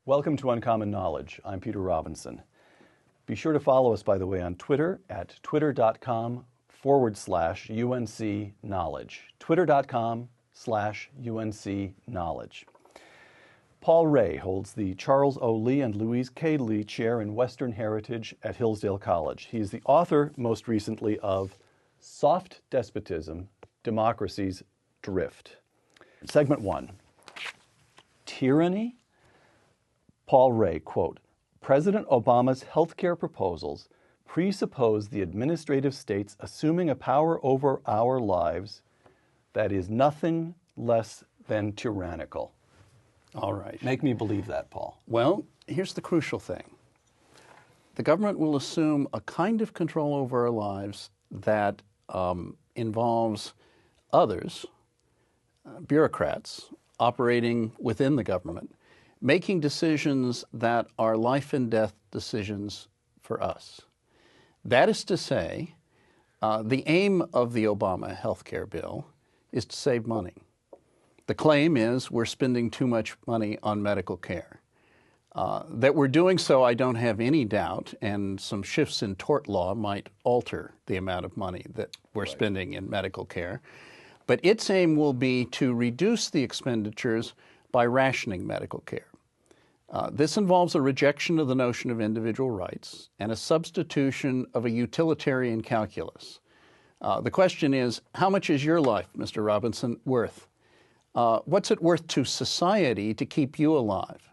Welcome to Uncommon Knowledge. I'm Peter Robinson. Be sure to follow us, by the way, on Twitter at twitter.com/UNC Knowledge. Twitter.com/UNC Knowledge. Paul Rahe holds the Charles O. Lee and Louise K. Lee Chair in Western Heritage at Hillsdale College. He is the author, most recently, of Soft Despotism, Democracy's Drift. Segment 1. Tyranny? Paul Rahe, quote, President Obama's healthcare proposals presuppose the administrative states assuming a power over our lives that is nothing less than tyrannical. All right. Make me believe that, Paul. Well, here's the crucial thing. The government will assume a kind of control over our lives that involves others, bureaucrats, operating within the government, making decisions that are life and death decisions for us. That is to say, the aim of the Obama health care bill is to save money. The claim is we're spending too much money on medical care. That we're doing so, I don't have any doubt, and some shifts in tort law might alter the amount of money that we're spending in medical care. But its aim will be to reduce the expenditures by rationing medical care. This involves a rejection of the notion of individual rights and a substitution of a utilitarian calculus. The question is, how much is your life, Mr. Robinson, worth? What's it worth to society to keep you alive?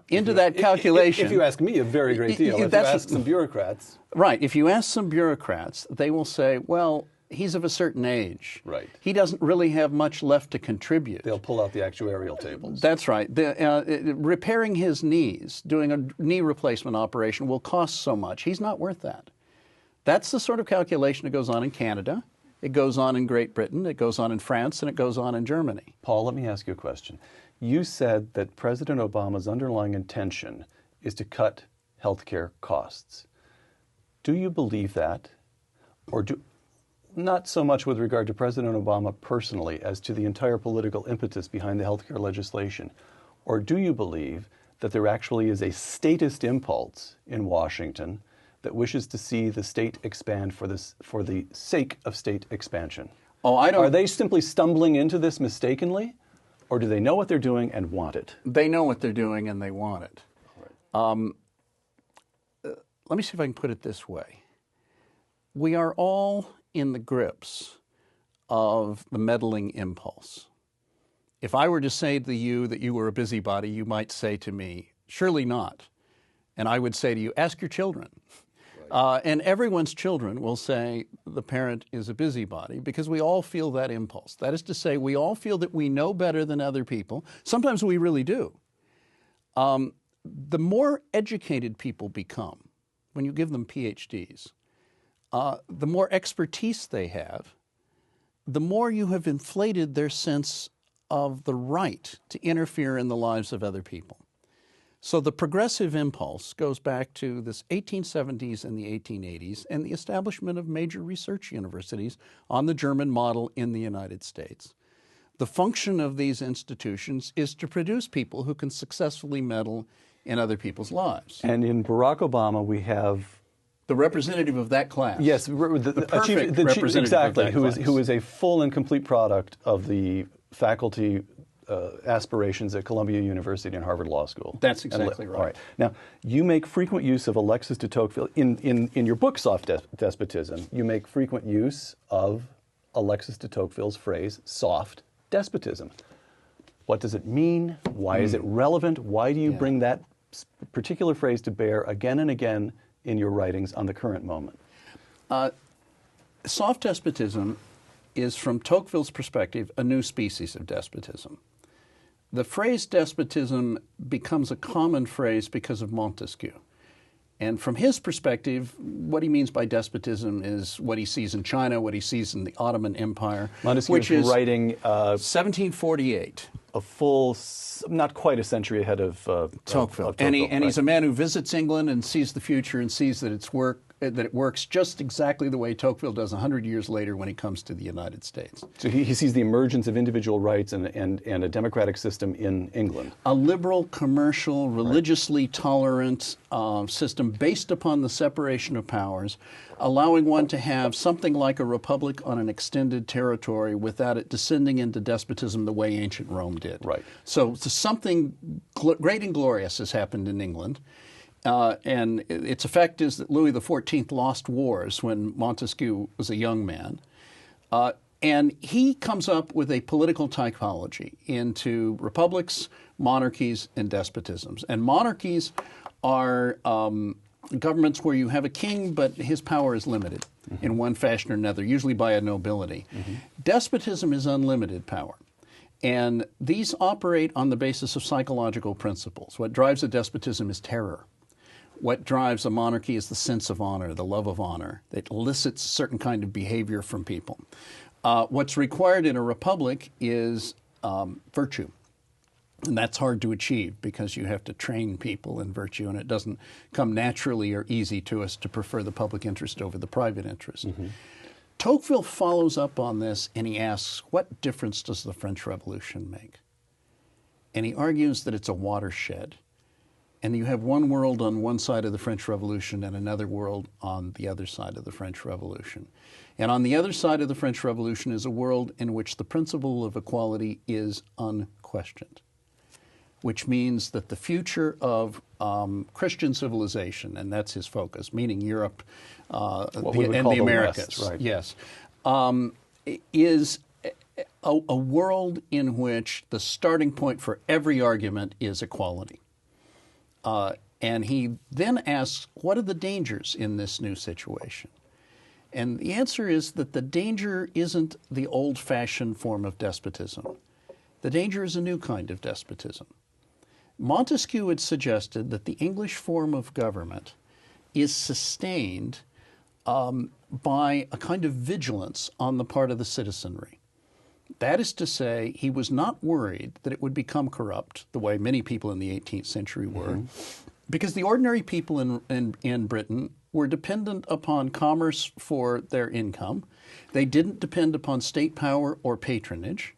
Into that calculation... If you ask me, a very great deal. If you ask some bureaucrats... Right. If you ask some bureaucrats, they will say, well, he's of a certain age. Right. He doesn't really have much left to contribute. They'll pull out the actuarial tables. That's right. Repairing his knees, doing a knee replacement operation will cost so much. He's not worth that. That's the sort of calculation that goes on in Canada. It goes on in Great Britain, it goes on in France, and it goes on in Germany. Paul, let me ask you a question. You said that President Obama's underlying intention is to cut healthcare costs. Do you believe that? Or not so much with regard to President Obama personally as to the entire political impetus behind the healthcare legislation? Or do you believe that there actually is a statist impulse in Washington that wishes to see the state expand for the sake of state expansion? Oh, I don't. Are they simply stumbling into this mistakenly, or do they know what they're doing and want it? They know what they're doing and they want it. Right. Let me see if I can put it this way. We are all in the grips of the meddling impulse. If I were to say to you that you were a busybody, you might say to me, surely not. And I would say to you, ask your children. And everyone's children will say the parent is a busybody because we all feel that impulse. That is to say, we all feel that we know better than other people. Sometimes we really do. The more educated people become, when you give them PhDs, the more expertise they have, the more you have inflated their sense of the right to interfere in the lives of other people. So the progressive impulse goes back to the 1870s and the 1880s and the establishment of major research universities on the German model in the United States. The function of these institutions is to produce people who can successfully meddle in other people's lives. And in Barack Obama, we have the representative of that class. Yes, the perfect representative exactly, of that class. who is a full and complete product of the faculty aspirations at Columbia University and Harvard Law School. That's exactly right. All right. Now, you make frequent use of Alexis de Tocqueville. In your book, Soft Despotism, you make frequent use of Alexis de Tocqueville's phrase, soft despotism. What does it mean? Why is it relevant? Why do you bring that particular phrase to bear again and again in your writings on the current moment? Soft despotism is, from Tocqueville's perspective, a new species of despotism. The phrase despotism becomes a common phrase because of Montesquieu. And from his perspective, what he means by despotism is what he sees in China, what he sees in the Ottoman Empire, Montesquieu which is writing 1748. A full, not quite a century ahead of Tocqueville. Of Tocqueville. And he's a man who visits England and sees the future and sees that it's that it works just exactly the way Tocqueville does 100 years later when he comes to the United States. So he sees the emergence of individual rights and a democratic system in England. A liberal, commercial, religiously tolerant system based upon the separation of powers, allowing one to have something like a republic on an extended territory without it descending into despotism the way ancient Rome did. Right. So something great and glorious has happened in England. And its effect is that Louis XIV lost wars when Montesquieu was a young man. And he comes up with a political typology into republics, monarchies, and despotisms. And monarchies are governments where you have a king, but his power is limited in one fashion or another, usually by a nobility. Despotism is unlimited power. And these operate on the basis of psychological principles. What drives a despotism is terror. What drives a monarchy is the sense of honor, the love of honor. It elicits a certain kind of behavior from people. What's required in a republic is virtue. And that's hard to achieve because you have to train people in virtue, and it doesn't come naturally or easy to us to prefer the public interest over the private interest. Tocqueville follows up on this, and he asks, what difference does the French Revolution make? And he argues that it's a watershed. And you have one world on one side of the French Revolution and another world on the other side of the French Revolution. And on the other side of the French Revolution is a world in which the principle of equality is unquestioned, which means that the future of Christian civilization, and that's his focus, meaning Europe and the Americas, West, right. Yes, is a world in which the starting point for every argument is equality. And he then asks, what are the dangers in this new situation? And the answer is that the danger isn't the old-fashioned form of despotism. The danger is a new kind of despotism. Montesquieu had suggested that the English form of government is sustained by a kind of vigilance on the part of the citizenry. That is to say, he was not worried that it would become corrupt, the way many people in the 18th century were, because the ordinary people in Britain were dependent upon commerce for their income. They didn't depend upon state power or patronage.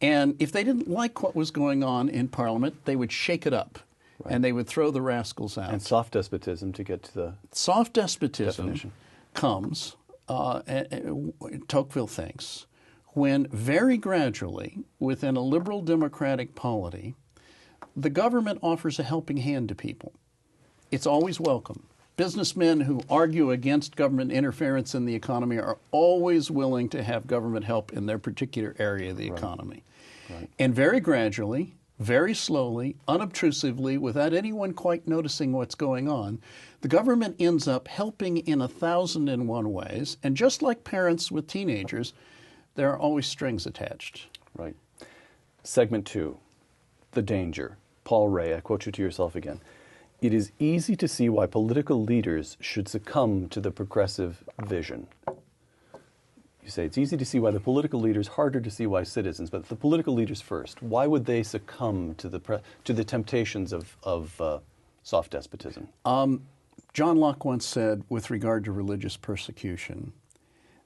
And if they didn't like what was going on in Parliament, they would shake it up, and they would throw the rascals out. And soft despotism, to get to the soft despotism definition, comes, Tocqueville thinks, when very gradually, within a liberal democratic polity, the government offers a helping hand to people. It's always welcome. Businessmen who argue against government interference in the economy are always willing to have government help in their particular area of the economy. And very gradually, very slowly, unobtrusively, without anyone quite noticing what's going on, the government ends up helping in 1,001 ways. And just like parents with teenagers, there are always strings attached. Right. Segment 2, the danger. Paul Rahe, I quote you to yourself again. It is easy to see why political leaders should succumb to the progressive vision. You say it's easy to see why the political leaders, harder to see why citizens, but the political leaders first. Why would they succumb to the temptations of soft despotism? John Locke once said, with regard to religious persecution,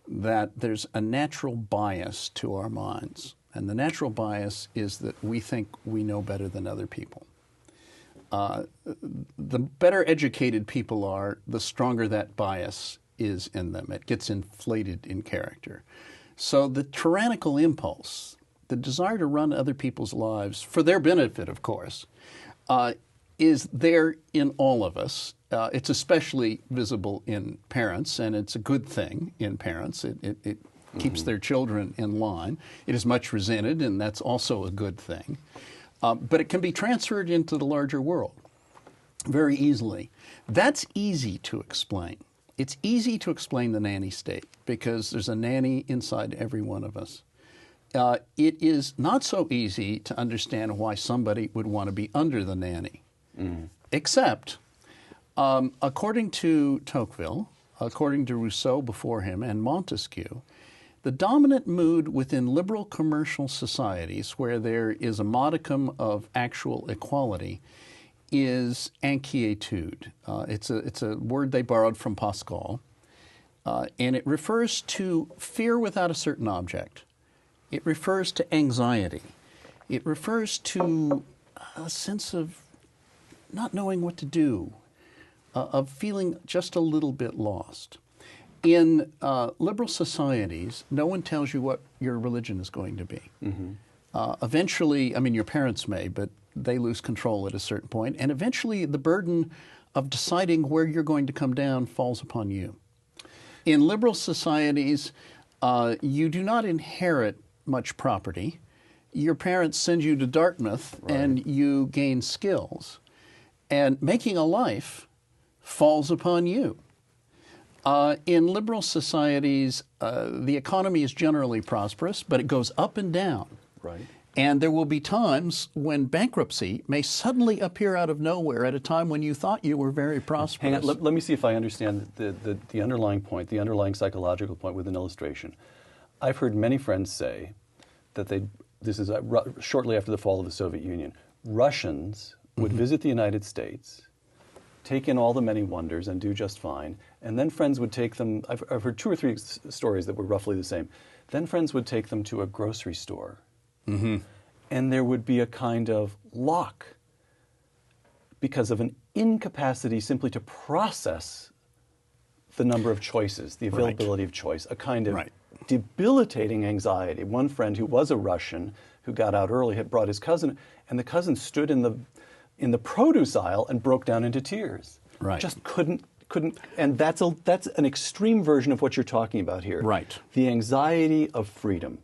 that there's a natural bias to our minds. And the natural bias is that we think we know better than other people. The better educated people are, the stronger that bias is in them. It gets inflated in character. So the tyrannical impulse, the desire to run other people's lives, for their benefit, of course, is there in all of us. It's especially visible in parents, and it's a good thing in parents. It keeps their children in line. It is much resented, and that's also a good thing. But it can be transferred into the larger world very easily. That's easy to explain. It's easy to explain the nanny state because there's a nanny inside every one of us. It is not so easy to understand why somebody would want to be under the nanny, except, according to Tocqueville, according to Rousseau before him, and Montesquieu, the dominant mood within liberal commercial societies where there is a modicum of actual equality is inquiétude. It's a word they borrowed from Pascal, and it refers to fear without a certain object. It refers to anxiety. It refers to a sense of not knowing what to do, of feeling just a little bit lost. In liberal societies, no one tells you what your religion is going to be. Eventually, I mean, your parents may, but they lose control at a certain point, and eventually the burden of deciding where you're going to come down falls upon you. In liberal societies, you do not inherit much property. Your parents send you to Dartmouth, and you gain skills. And making a life falls upon you. In liberal societies, the economy is generally prosperous, but it goes up and down. Right. And there will be times when bankruptcy may suddenly appear out of nowhere at a time when you thought you were very prosperous. Hang on, let me see if I understand the underlying point, the underlying psychological point with an illustration. I've heard many friends say that this is shortly after the fall of the Soviet Union, Russians would visit the United States, take in all the many wonders and do just fine, and then friends would take them, I've heard 2 or 3 stories that were roughly the same, then friends would take them to a grocery store, and there would be a kind of lock because of an incapacity simply to process the number of choices, the availability of choice, a kind of debilitating anxiety. One friend who was a Russian who got out early had brought his cousin, and the cousin stood in the produce aisle and broke down into tears. Just couldn't, and that's an extreme version of what you're talking about here. The anxiety of freedom.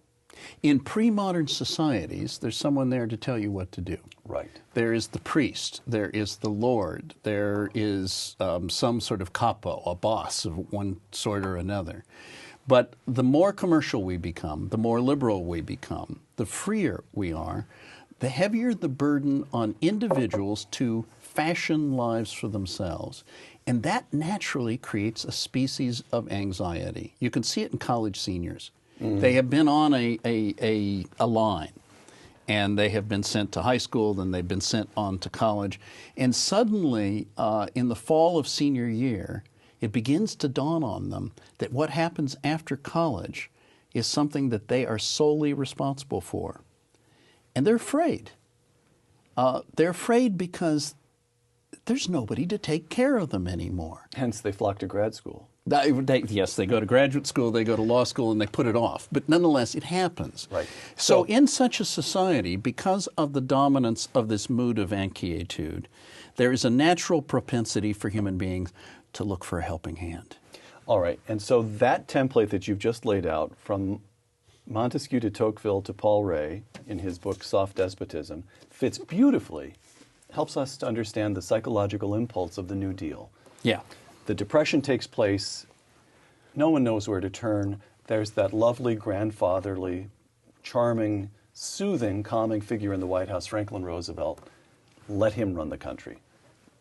In pre-modern societies, there's someone there to tell you what to do. There is the priest, there is the lord, there is some sort of capo, a boss of one sort or another. But the more commercial we become, the more liberal we become, the freer we are, the heavier the burden on individuals to fashion lives for themselves. And that naturally creates a species of anxiety. You can see it in college seniors. They have been on a line, and they have been sent to high school, then they've been sent on to college. And suddenly, in the fall of senior year, it begins to dawn on them that what happens after college is something that they are solely responsible for. And they're afraid. They're afraid because there's nobody to take care of them anymore. Hence, they flock to grad school. Yes, they go to graduate school, they go to law school, and they put it off. But nonetheless, it happens. So in such a society, because of the dominance of this mood of inquietude, there is a natural propensity for human beings to look for a helping hand. All right. And so that template that you've just laid out, from Montesquieu to Tocqueville to Paul Rahe in his book Soft Despotism, fits beautifully, helps us to understand the psychological impulse of the New Deal. The Depression takes place. No one knows where to turn. There's that lovely, grandfatherly, charming, soothing, calming figure in the White House, Franklin Roosevelt. Let him run the country.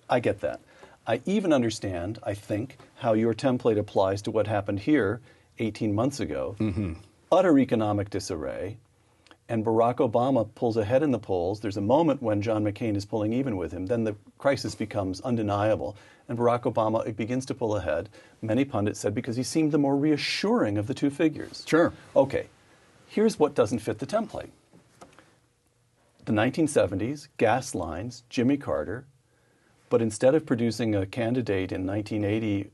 I get that. I even understand, I think, how your template applies to what happened here 18 months ago. Utter economic disarray. And Barack Obama pulls ahead in the polls. There's a moment when John McCain is pulling even with him. Then the crisis becomes undeniable. And Barack Obama begins to pull ahead. Many pundits said because he seemed the more reassuring of the two figures. Okay, here's what doesn't fit the template. The 1970s, gas lines, Jimmy Carter. But instead of producing a candidate in 1980,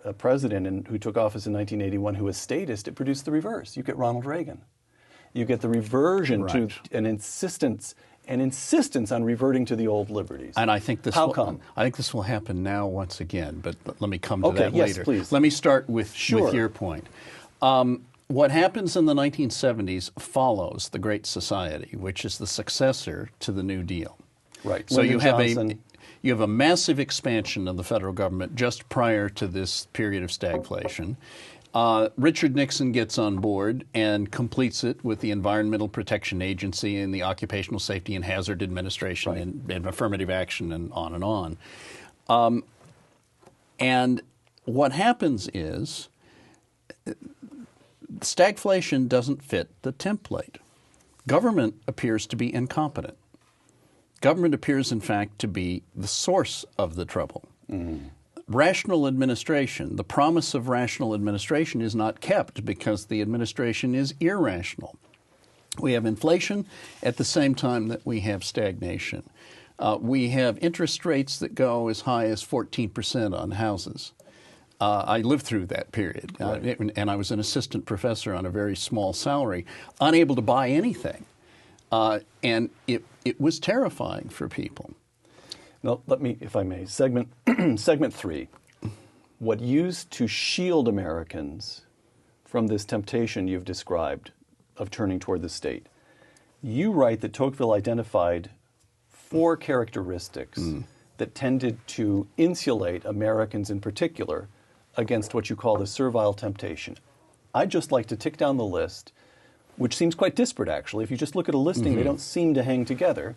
a president who took office in 1981 who was statist, it produced the reverse. You get Ronald Reagan. You get the reversion to an insistence on reverting to the old liberties. And I think this I think this will happen now once again, but let me come to that later. Please. Let me start with your point. What happens in the 1970s follows the Great Society, which is the successor to the New Deal. So you have a massive expansion of the federal government just prior to this period of stagflation. Richard Nixon gets on board and completes it with the Environmental Protection Agency and the Occupational Safety and Hazard Administration and affirmative action and on. And what happens is stagflation doesn't fit the template. Government appears to be incompetent. Government appears, in fact, to be the source of the trouble. Rational administration, the promise of rational administration is not kept because the administration is irrational. We have inflation at the same time that we have stagnation. We have interest rates that go as high as 14% on houses. I lived through that period, Right. and I was an assistant professor on a very small salary, unable to buy anything. And it was terrifying for people. Now, let me, if I may, segment 3. What used to shield Americans from this temptation you've described of turning toward the state. You write that Tocqueville identified 4 characteristics that tended to insulate Americans in particular against what you call the servile temptation. I'd just like to tick down the list, which seems quite disparate, actually. If you just look at a listing, they don't seem to hang together,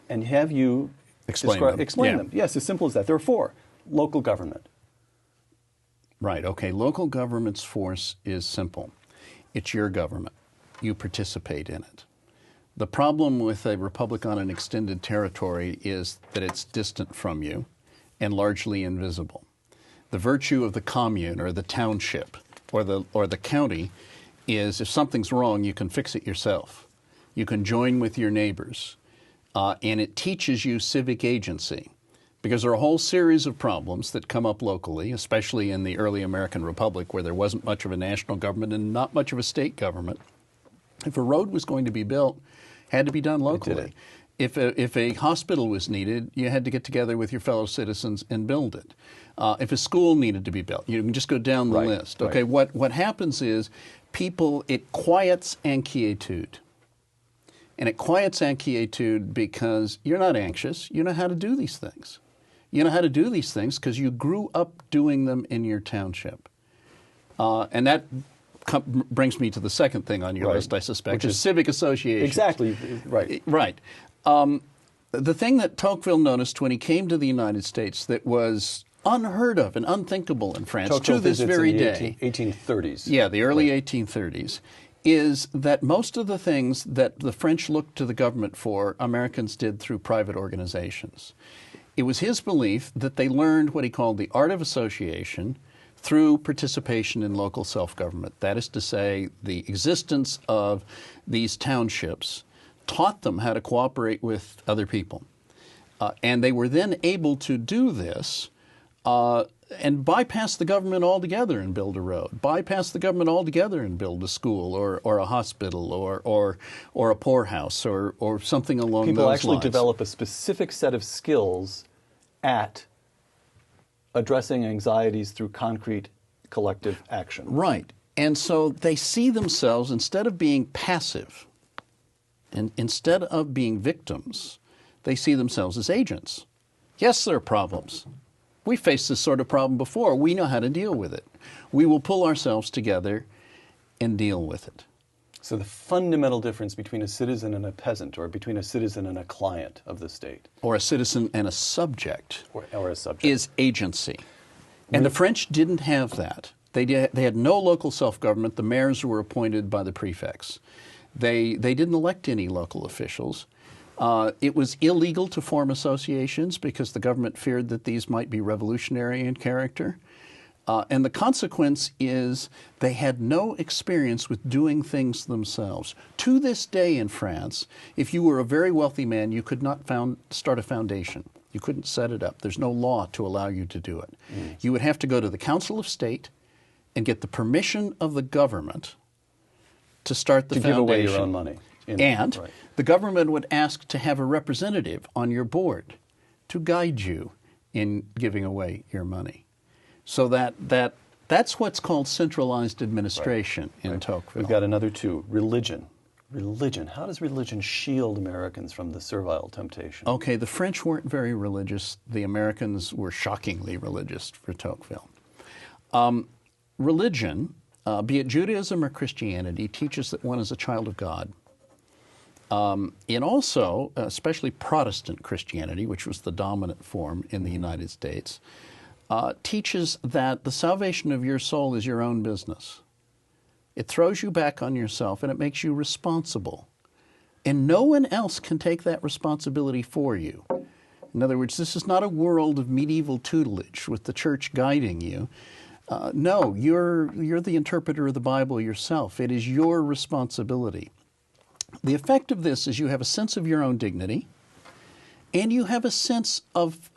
and have you Explain them. Yes, as simple as that. There are 4. Local government. Right, okay. Local government's force is simple. It's your government. You participate in it. The problem with a republic on an extended territory is that it's distant from you and largely invisible. The virtue of the commune or the township or the county is if something's wrong, you can fix it yourself. You can join with your neighbors. And it teaches you civic agency because there are a whole series of problems that come up locally, especially in the early American Republic where there wasn't much of a national government and not much of a state government. If a road was going to be built, it had to be done locally. If a hospital was needed, you had to get together with your fellow citizens and build it. If a school needed to be built, you can just go down the list. Okay, what happens is it quiets inquietude. And it quiets inquietude because you're not anxious. You know how to do these things. You know how to do these things because you grew up doing them in your township. And that brings me to the second thing on your list, I suspect, which is civic association. Exactly, right. Right. The thing that Tocqueville noticed when he came to the United States that was unheard of and unthinkable in France Tocqueville to this very day. 1830s. Yeah, the early 1830s. Is that most of the things that the French looked to the government for, Americans did through private organizations. It was his belief that they learned what he called the art of association through participation in local self-government. That is to say, the existence of these townships taught them how to cooperate with other people. And they were then able to do this and bypass the government altogether and build a road, bypass the government altogether and build a school or a hospital or a poorhouse or something along those lines. People actually develop a specific set of skills at addressing anxieties through concrete collective action. Right. And so they see themselves, instead of being passive, and instead of being victims, they see themselves as agents. Yes, there are problems. We faced this sort of problem before. We know how to deal with it. We will pull ourselves together and deal with it. So the fundamental difference between a citizen and a peasant, or between a citizen and a client of the state, or a citizen and a subject, or a subject, is agency. And the French didn't have that. They had no local self-government. The mayors were appointed by the prefects. They didn't elect any local officials. It was illegal to form associations because the government feared that these might be revolutionary in character. And the consequence is they had no experience with doing things themselves. To this day in France, if you were a very wealthy man, you could not start a foundation. You couldn't set it up. There's no law to allow you to do it. You would have to go to the Council of State and get the permission of the government to start the foundation. To give away your own money. And the government would ask to have a representative on your board to guide you in giving away your money. So that's what's called centralized administration in Tocqueville. We've got another 2, religion. Religion. How does religion shield Americans from the servile temptation? Okay, the French weren't very religious. The Americans were shockingly religious for Tocqueville. Religion, be it Judaism or Christianity, teaches that one is a child of God. And also, especially Protestant Christianity, which was the dominant form in the United States, teaches that the salvation of your soul is your own business. It throws you back on yourself and it makes you responsible And no one else can take that responsibility for you. In other words, this is not a world of medieval tutelage with the church guiding you. No, you're the interpreter of the Bible yourself. It is your responsibility. The effect of this is you have a sense of your own dignity, and you have a sense of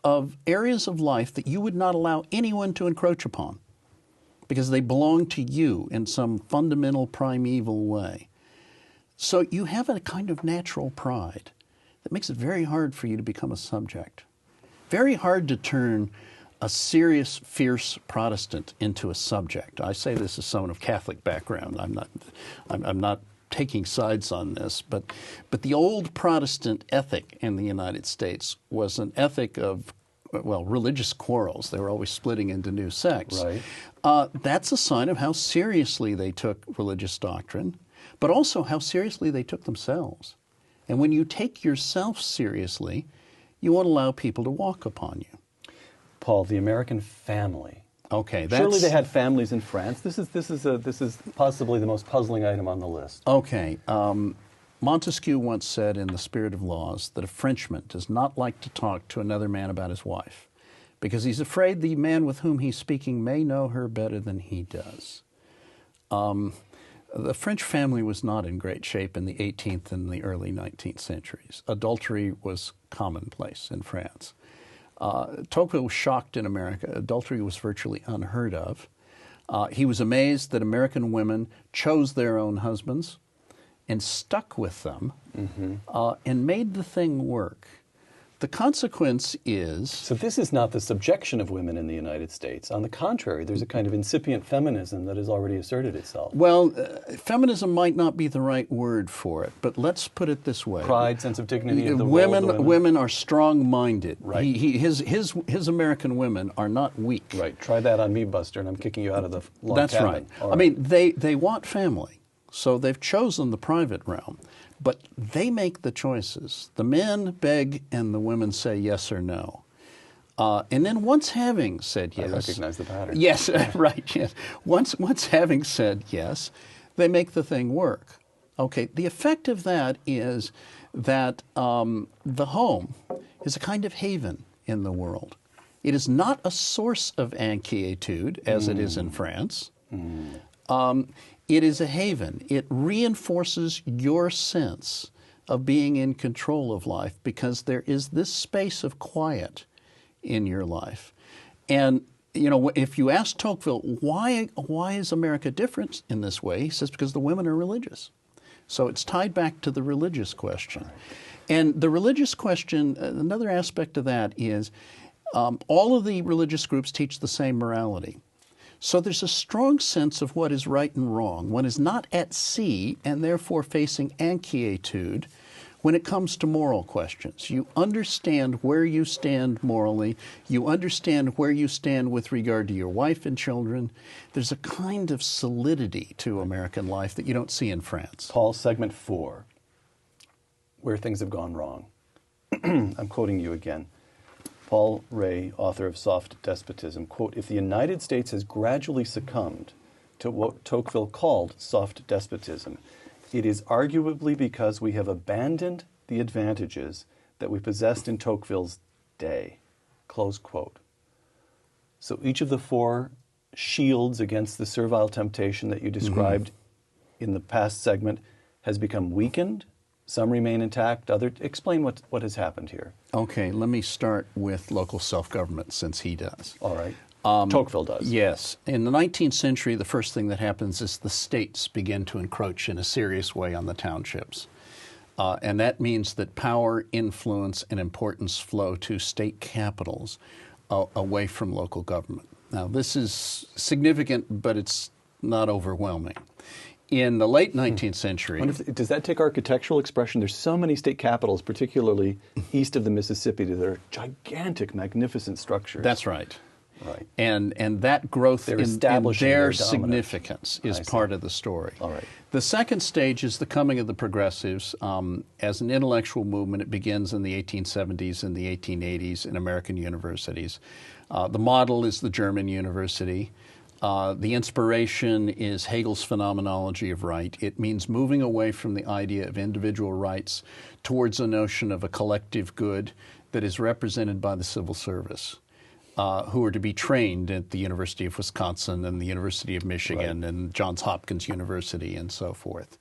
areas of life that you would not allow anyone to encroach upon because they belong to you in some fundamental primeval way. So you have a kind of natural pride that makes it very hard for you to become a subject. Very hard to turn a serious, fierce Protestant into a subject. I say this as someone of Catholic background. I'm not taking sides on this, but the old Protestant ethic in the United States was an ethic of, well, religious quarrels. They were always splitting into new sects. Right. That's a sign of how seriously they took religious doctrine, but also how seriously they took themselves. And when you take yourself seriously, you won't allow people to walk upon you. Paul, the American family. Okay, Surely they had families in France. This is possibly the most puzzling item on the list. Okay. Montesquieu once said in The Spirit of Laws that a Frenchman does not like to talk to another man about his wife because he's afraid the man with whom he's speaking may know her better than he does. The French family was not in great shape in the 18th and the early 19th centuries. Adultery was commonplace in France. Tocqueville was shocked in America. Adultery was virtually unheard of. He was amazed that American women chose their own husbands and stuck with them and made the thing work. The consequence is... So this is not the subjection of women in the United States. On the contrary, there's a kind of incipient feminism that has already asserted itself. Well, feminism might not be the right word for it, but let's put it this way. Pride, sense of dignity of the role of the women. Women are strong-minded. Right. His American women are not weak. Right. Try that on me, Buster, and I'm kicking you out of the log That's cabin. right. All I mean, they want family, so they've chosen the private realm. But they make the choices. The men beg and the women say yes or no. And then once having said yes... I recognize the pattern. Yes, right, yes. Once having said yes, they make the thing work. Okay, the effect of that is that the home is a kind of haven in the world. It is not a source of inquietude, as it is in France. It is a haven. It reinforces your sense of being in control of life because there is this space of quiet in your life. And, you know, if you ask Tocqueville, why is America different in this way? He says, because the women are religious. So it's tied back to the religious question. And the religious question, another aspect of that is all of the religious groups teach the same morality. So there's a strong sense of what is right and wrong. One is not at sea and therefore facing inquietude when it comes to moral questions. You understand where you stand morally. You understand where you stand with regard to your wife and children. There's a kind of solidity to American life that you don't see in France. Paul, segment 4, where things have gone wrong. I'm quoting you again. Paul Rahe, author of Soft Despotism, quote, "If the United States has gradually succumbed to what Tocqueville called soft despotism, it is arguably because we have abandoned the advantages that we possessed in Tocqueville's day." Close quote. So each of the 4 shields against the servile temptation that you described in the past segment has become weakened. Some remain intact. Explain what has happened here. Okay, let me start with local self-government, since he does. All right. Tocqueville does. Yes. In the 19th century, the first thing that happens is the states begin to encroach in a serious way on the townships. And that means that power, influence, and importance flow to state capitals away from local government. Now, this is significant, but it's not overwhelming. In the late 19th century... Does that take architectural expression? There's so many state capitals, particularly east of the Mississippi, that are gigantic, magnificent structures. That's right. Right. And that growth in their significance is part of the story. All right. The second stage is the coming of the progressives. As an intellectual movement, it begins in the 1870s and the 1880s in American universities. The model is the German university. The inspiration is Hegel's phenomenology of right. It means moving away from the idea of individual rights towards a notion of a collective good that is represented by the civil service, who are to be trained at the University of Wisconsin and the University of Michigan and Johns Hopkins University and so forth.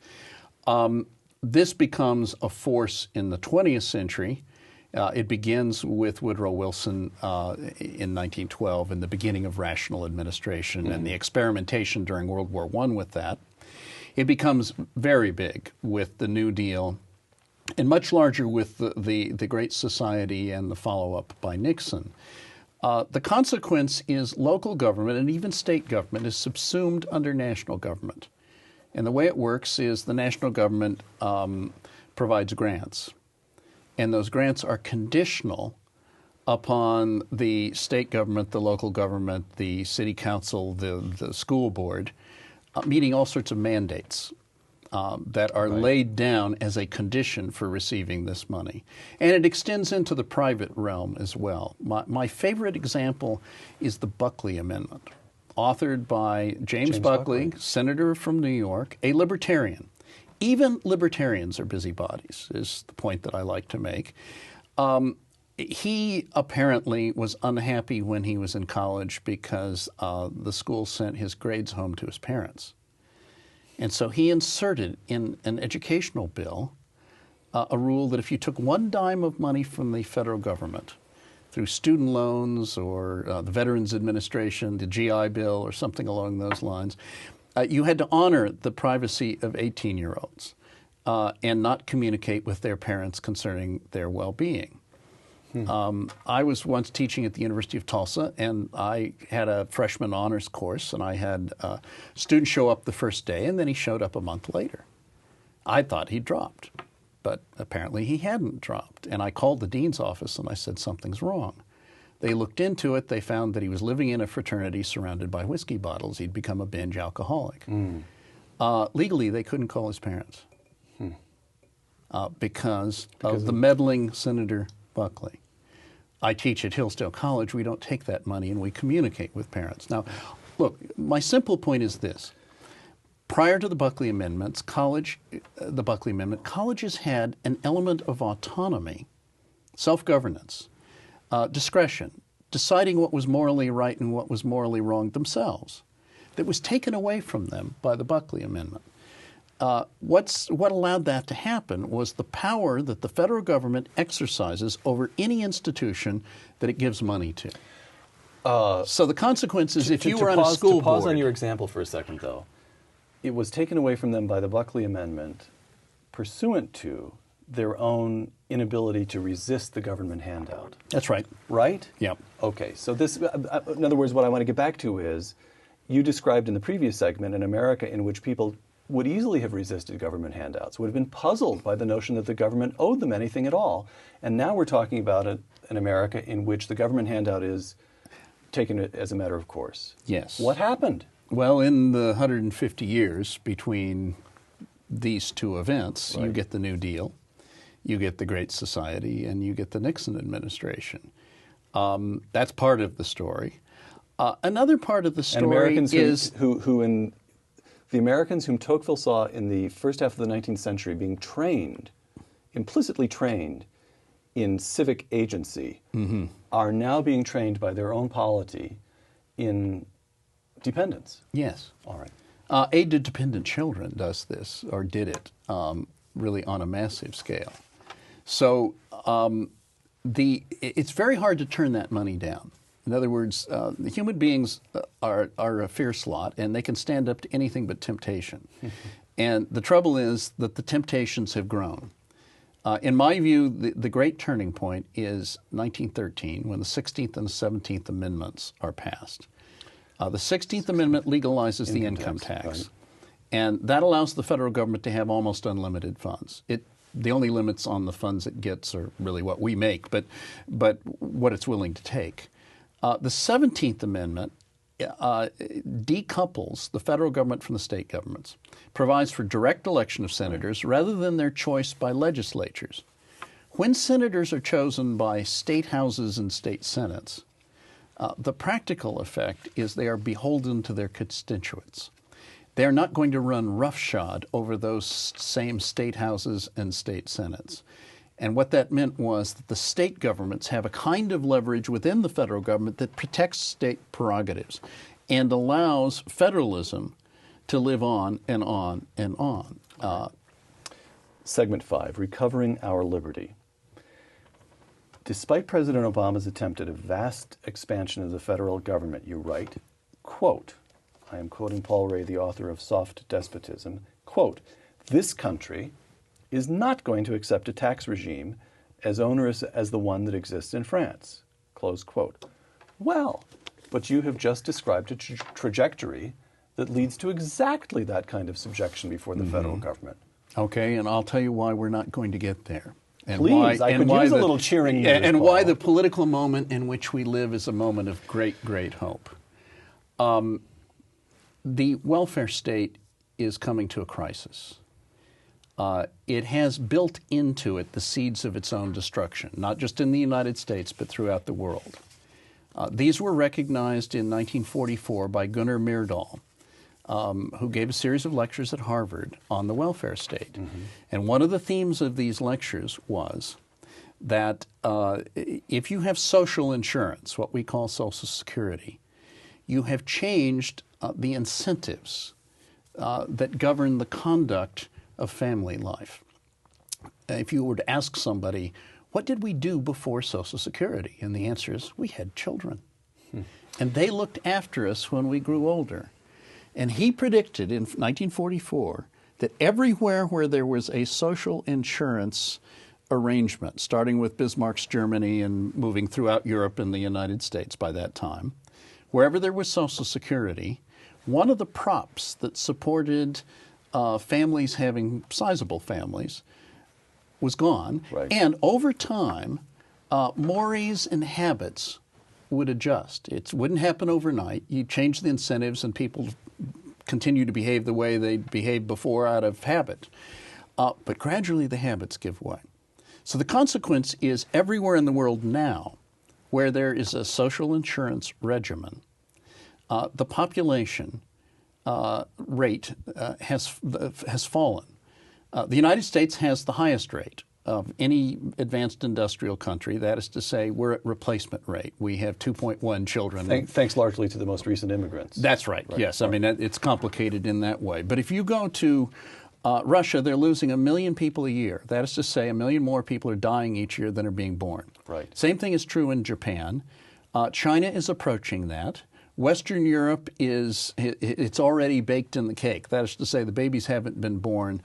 This becomes a force in the 20th century. It begins with Woodrow Wilson in 1912 and the beginning of rational administration and the experimentation during World War I with that. It becomes very big with the New Deal and much larger with the Great Society and the follow-up by Nixon. The consequence is local government and even state government is subsumed under national government. And the way it works is the national government provides grants. And those grants are conditional upon the state government, the local government, the city council, the school board, meeting all sorts of mandates that are laid down as a condition for receiving this money. And it extends into the private realm as well. My favorite example is the Buckley Amendment, authored by James Buckley, senator from New York, a libertarian. Even libertarians are busybodies, is the point that I like to make. He apparently was unhappy when he was in college because the school sent his grades home to his parents. And so he inserted in an educational bill a rule that if you took one dime of money from the federal government through student loans or the Veterans Administration, the GI Bill, or something along those lines, you had to honor the privacy of 18-year-olds and not communicate with their parents concerning their well-being. I was once teaching at the University of Tulsa, and I had a freshman honors course, and I had a student show up the first day, and then he showed up a month later. I thought he'd dropped, but apparently he hadn't dropped. And I called the dean's office, and I said, something's wrong. They looked into it. They found that he was living in a fraternity surrounded by whiskey bottles. He'd become a binge alcoholic. Legally, they couldn't call his parents because of the meddling Senator Buckley. I teach at Hillsdale College. We don't take that money and we communicate with parents. Now, look, my simple point is this. Prior to the Buckley Amendments, colleges had an element of autonomy, self-governance, discretion, deciding what was morally right and what was morally wrong themselves, that was taken away from them by the Buckley Amendment. What allowed that to happen was the power that the federal government exercises over any institution that it gives money to. So the consequence is if you were on a school board... To pause on your example for a second, though. It was taken away from them by the Buckley Amendment pursuant to their own inability to resist the government handout. That's right. Right? Yep. Okay, so this, in other words, what I want to get back to is, you described in the previous segment an America in which people would easily have resisted government handouts, would have been puzzled by the notion that the government owed them anything at all. And now we're talking about an America in which the government handout is taken as a matter of course. Yes. What happened? Well, in the 150 years between these two events, you get the New Deal, you get the Great Society, and you get the Nixon administration. That's part of the story. Another part of the story is... The Americans whom Tocqueville saw in the first half of the 19th century being trained, implicitly trained, in civic agency, are now being trained by their own polity in dependence. Yes. All right. Aid to Dependent Children does this, or did it, really on a massive scale. So it's very hard to turn that money down. In other words, the human beings are a fierce lot, and they can stand up to anything but temptation. And the trouble is that the temptations have grown. In my view, the great turning point is 1913, when the 16th and the 17th Amendments are passed. The 16th Amendment legalizes the income tax. Right. And that allows the federal government to have almost unlimited funds. The only limits on the funds it gets are really what we make, but what it's willing to take. The 17th Amendment decouples the federal government from the state governments, provides for direct election of senators rather than their choice by legislatures. When senators are chosen by state houses and state senates, The practical effect is they are beholden to their constituents. They're not going to run roughshod over those same state houses and state senates. And what that meant was that the state governments have a kind of leverage within the federal government that protects state prerogatives and allows federalism to live on and on and on. Segment 5, Recovering Our Liberty. Despite President Obama's attempt at a vast expansion of the federal government, you write, quote, I am quoting Paul Rahe, the author of Soft Despotism, quote, this country is not going to accept a tax regime as onerous as the one that exists in France, close quote. Well, but you have just described a trajectory that leads to exactly that kind of subjection before the federal government. Okay, and I'll tell you why we're not going to get there. And please, I could use a little cheering news, and Paul. why the political moment in which we live is a moment of great, great hope. The welfare state is coming to a crisis. It has built into it the seeds of its own destruction, not just in the United States, but throughout the world. These were recognized in 1944 by Gunnar Myrdal, who gave a series of lectures at Harvard on the welfare state. And one of the themes of these lectures was that if you have social insurance, what we call Social Security, you have changed the incentives that govern the conduct of family life. If you were to ask somebody, what did we do before Social Security? And the answer is, we had children. And they looked after us when we grew older. And he predicted in 1944 that everywhere where there was a social insurance arrangement, starting with Bismarck's Germany and moving throughout Europe and the United States by that time, wherever there was Social Security, one of the props that supported families having sizable families was gone. Right. And over time, mores and habits would adjust. It wouldn't happen overnight. You change the incentives and people continue to behave the way they behaved before out of habit. But gradually the habits give way. So the consequence is everywhere in the world now where there is a social insurance regimen, the population rate has fallen. The United States has the highest rate of any advanced industrial country. That is to say, we're at replacement rate. We have 2.1 children. Thanks largely to the most recent immigrants. That's right, yes. Right. I mean, it's complicated in that way. But if you go to Russia, they're losing 1 million people a year. That is to say, 1 million more people are dying each year than are being born. Right. Same thing is true in Japan. China is approaching that. Western Europe it's already baked in the cake. That is to say, the babies haven't been born.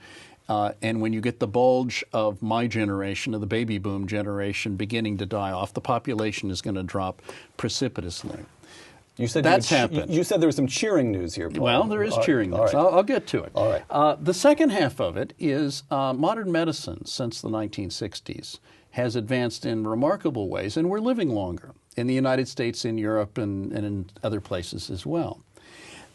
And when you get the bulge of my generation, of the baby boom generation, beginning to die off, the population is going to drop precipitously. You said that's happened. You said there was some cheering news here, Paul. Well, there is cheering news. Right. I'll get to it. All right. The second half of it is modern medicine since the 1960s has advanced in remarkable ways, and we're living longer in the United States, in Europe, and in other places as well.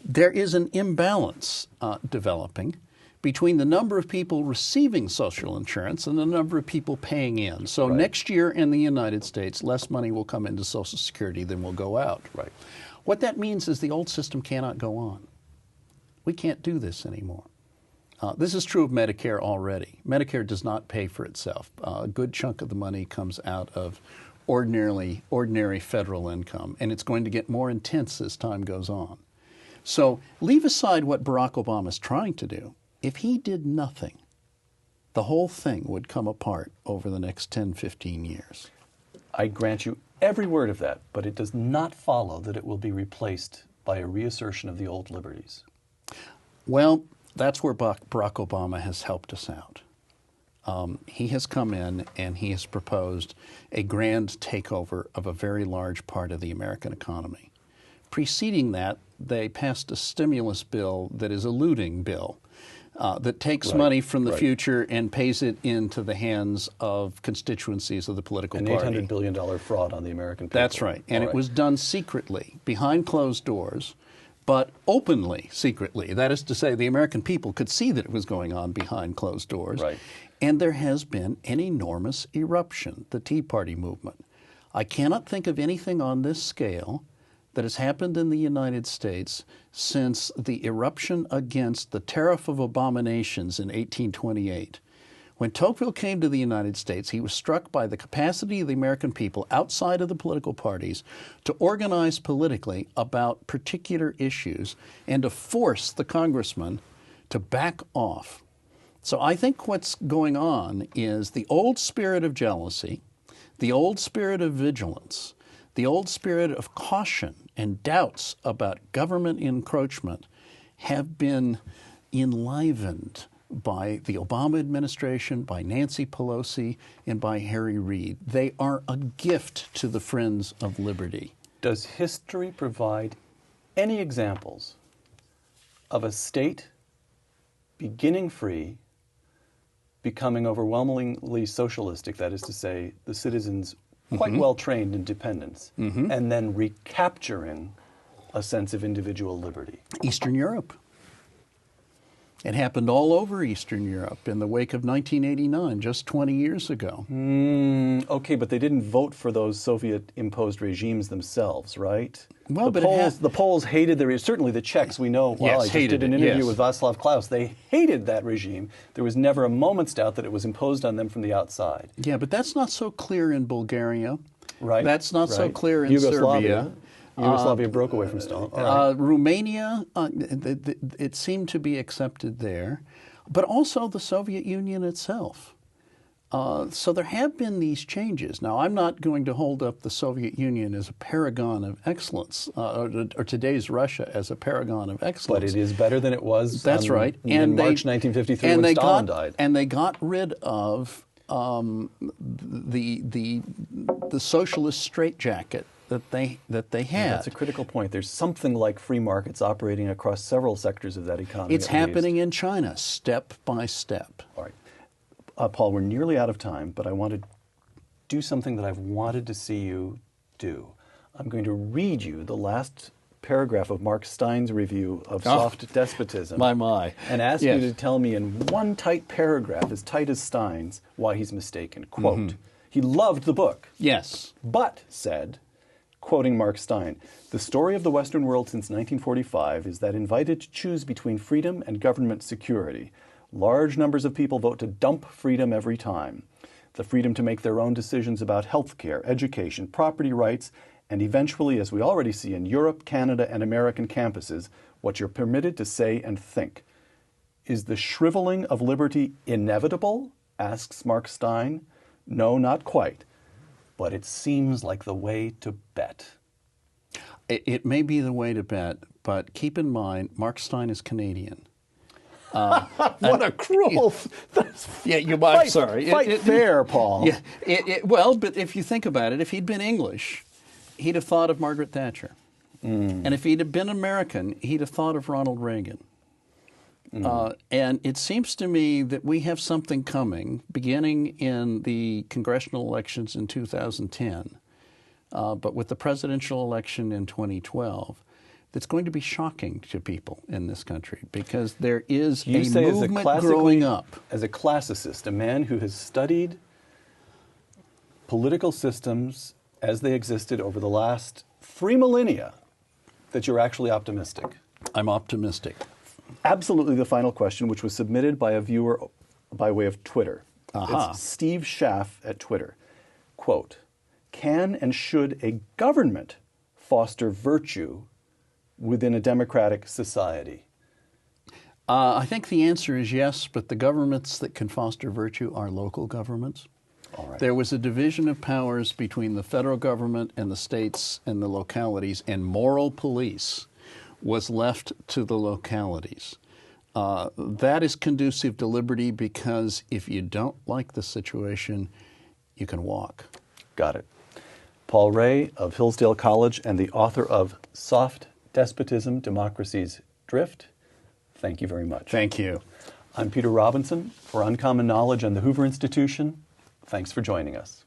There is an imbalance developing between the number of people receiving social insurance and the number of people paying in. So next year in the United States, less money will come into Social Security than will go out. Right. What that means is the old system cannot go on. We can't do this anymore. This is true of Medicare already. Medicare does not pay for itself. A good chunk of the money comes out of ordinary federal income, and it's going to get more intense as time goes on. So leave aside what Barack Obama is trying to do. If he did nothing, the whole thing would come apart over the next 10, 15 years. I grant you every word of that, but it does not follow that it will be replaced by a reassertion of the old liberties. Well, that's where Barack Obama has helped us out. He has come in and he has proposed a grand takeover of a very large part of the American economy. Preceding that, they passed a stimulus bill that is a looting bill. That takes money from the future and pays it into the hands of constituencies of the political party. An $800 billion fraud on the American people. That's right. And it was done secretly, behind closed doors, but openly secretly. That is to say, the American people could see that it was going on behind closed doors. Right. And there has been an enormous eruption, the Tea Party movement. I cannot think of anything on this scale that has happened in the United States since the eruption against the Tariff of Abominations in 1828. When Tocqueville came to the United States, he was struck by the capacity of the American people outside of the political parties to organize politically about particular issues and to force the congressman to back off. So I think what's going on is the old spirit of jealousy, the old spirit of vigilance, the old spirit of caution and doubts about government encroachment have been enlivened by the Obama administration, by Nancy Pelosi, and by Harry Reid. They are a gift to the Friends of Liberty. Does history provide any examples of a state beginning free, becoming overwhelmingly socialistic, that is to say, the citizens quite well trained in dependence, and then recapturing a sense of individual liberty? Eastern Europe. It happened all over Eastern Europe in the wake of 1989, just 20 years ago. Okay, but they didn't vote for those Soviet-imposed regimes themselves, right? Well, the Poles hated certainly the Czechs, we know. Well, I just did an interview with Václav Klaus. They hated that regime. There was never a moment's doubt that it was imposed on them from the outside. Yeah, but that's not so clear in Bulgaria. Right. That's not so clear in Yugoslavia. Serbia. Yugoslavia broke away from Stalin. Romania, it seemed to be accepted there, but also the Soviet Union itself. So there have been these changes. Now, I'm not going to hold up the Soviet Union as a paragon of excellence, or today's Russia as a paragon of excellence. But it is better than it was That's right. in March 1953 when Stalin died. And they got rid of the socialist straitjacket that they had. Yeah, that's a critical point. There's something like free markets operating across several sectors of that economy. It's happening in China, step by step. All right. Paul, we're nearly out of time, but I want to do something that I've wanted to see you do. I'm going to read you the last paragraph of Mark Stein's review of Soft Despotism. My. And ask you to tell me in one tight paragraph, as tight as Stein's, why he's mistaken. Quote, he loved the book. Yes. But said, quoting Mark Stein, the story of the Western world since 1945 is that invited to choose between freedom and government security, large numbers of people vote to dump freedom every time. The freedom to make their own decisions about health care, education, property rights, and eventually, as we already see in Europe, Canada, and American campuses, what you're permitted to say and think. Is the shriveling of liberty inevitable? Asks Mark Stein. No, not quite. But it seems like the way to bet. It may be the way to bet, but keep in mind, Mark Stein is Canadian. What a cruel... Yeah, I'm sorry. Fight fair, Paul. Yeah, well, but if you think about it, if he'd been English, he'd have thought of Margaret Thatcher. And if he'd have been American, he'd have thought of Ronald Reagan. And it seems to me that we have something coming, beginning in the congressional elections in 2010, but with the presidential election in 2012, that's going to be shocking to people in this country because there is a movement growing up. As a classicist, a man who has studied political systems as they existed over the last 3 millennia, that you're actually optimistic. I'm optimistic. Absolutely the final question, which was submitted by a viewer by way of Twitter. It's Steve Schaff at Twitter. Quote, can and should a government foster virtue within a democratic society? I think the answer is yes, but the governments that can foster virtue are local governments. All right. There was a division of powers between the federal government and the states and the localities, and moral police was left to the localities. That is conducive to liberty because if you don't like the situation, you can walk. Got it. Paul Rahe of Hillsdale College and the author of Soft Despotism, Democracy's Drift. Thank you very much. Thank you. I'm Peter Robinson for Uncommon Knowledge and the Hoover Institution. Thanks for joining us.